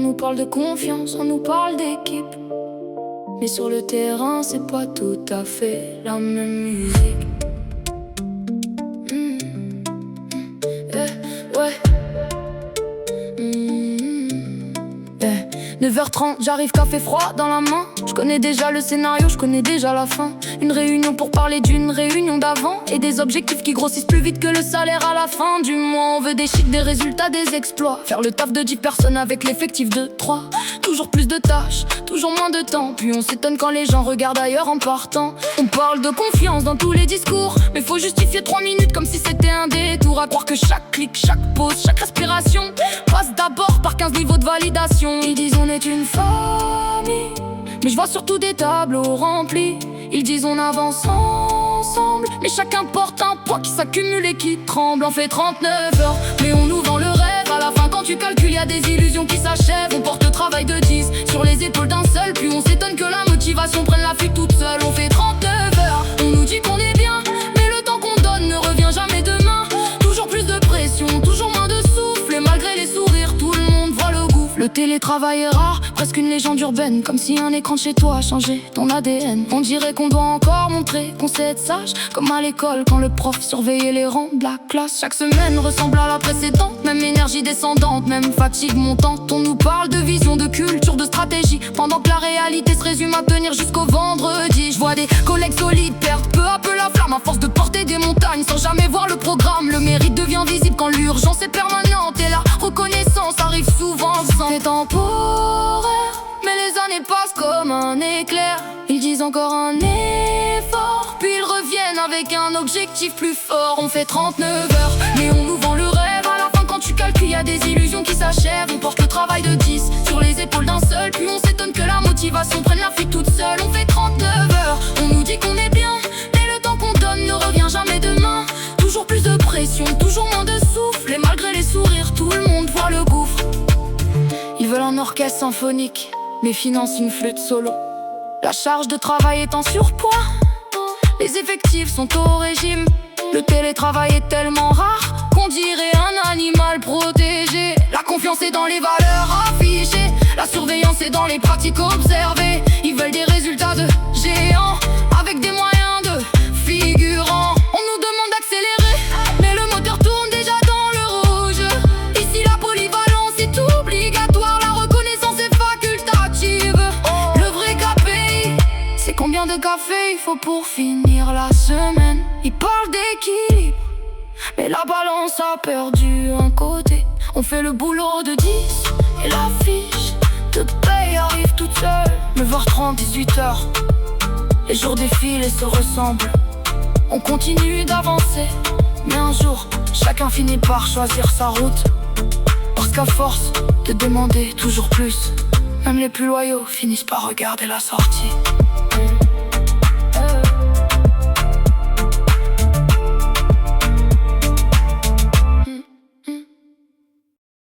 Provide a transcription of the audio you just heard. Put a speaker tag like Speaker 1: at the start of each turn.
Speaker 1: nous parle de confiance, on nous parle d'équipe. Mais sur le terrain, c'est pas tout à fait la même musique. Ouais. 9h30, j'arrive café froid dans la main. Je connais déjà le scénario, je connais déjà la fin. Une réunion pour parler d'une réunion d'avant. Et des objectifs qui grossissent plus vite que le salaire à la fin du mois. On veut des chiffres, des résultats, des exploits. Faire le taf de 10 personnes avec l'effectif de 3. Toujours plus de tâches, toujours moins de temps. Puis on s'étonne quand les gens regardent ailleurs en partant. On parle de confiance dans tous les discours, mais faut justifier 3 minutes comme si c'était un détour. À croire que chaque clic, chaque pause, chaque respiration passe d'abord par 15 niveaux de validation. Ils disent on est une famille, mais je vois surtout des tableaux remplis. Ils disent on avance ensemble, mais chacun porte un poids qui s'accumule et qui tremble. On fait 39 heures, mais on nous vend le rêve. À la fin quand tu calcules, y a des illusions qui s'achèvent. On porte le travail de 10 sur les épaules d'un seul. Puis on s'étonne que la motivation prenne la fuite toute seule. On fait 39 heures, on nous dit qu'on est bien, mais le temps qu'on donne ne revient jamais demain. Toujours plus de pression, toujours moins de souffle. Et malgré les sourires, tout le monde voit le gouffre. Le télétravail est rare, presque une légende urbaine. Comme si un écran de chez toi a changé ton ADN. On dirait qu'on doit encore montrer qu'on sait être sage, comme à l'école quand le prof surveillait les rangs de la classe. Chaque semaine ressemble à la précédente, même énergie descendante, même fatigue montante. On nous parle de vision, de culture, de stratégie, pendant que la réalité se résume à tenir jusqu'au vendredi. Je vois des collègues solides perdre peu à peu la flamme à force de porter des montagnes sans jamais voir le programme. Le mérite devient visible quand l'urgence est permanente et la reconnaissance arrive souvent sans. C'est temporaire, mais les années passent comme un éclair. Ils disent encore un effort, puis ils reviennent avec un objectif plus fort. On fait 39 heures, mais on nous vend le rêve. À la fin quand tu calcules, y a des illusions qui s'achèvent. On porte le travail de 10 sur les épaules d'un seul. Puis on s'étonne que la motivation prenne la fuite toute seule. On fait 39 heures, on nous dit qu'on est bien, mais le temps qu'on donne ne revient jamais demain. Toujours plus de pression, toujours moins de souffle. Et malgré les sourires, tout le monde voit le gouffre. Ils veulent un orchestre symphonique, mais financent une flûte solo. La charge de travail est en surpoids, les effectifs sont au régime. Le télétravail est tellement rare qu'on dirait un animal protégé. La confiance est dans les valeurs affichées, la surveillance est dans les pratiques observées. Ils veulent des résultats de géants, avec des moyens de figurants. On nous demande d'accélérer, mais le moteur tourne déjà dans le rouge. Ici la polyvalence est obligatoire, la reconnaissance est facultative. Le vrai KPI, c'est combien de café il faut pour finir la semaine. Ils parlent d'équilibre, mais la balance a perdu un côté. On fait le boulot de 10 et la fiche de paye arrive toute seule. 9h30, 18h, les jours défilent et se ressemblent. On continue d'avancer, mais un jour, chacun finit par choisir sa route. Parce qu'à force de demander toujours plus, même les plus loyaux finissent par regarder la sortie.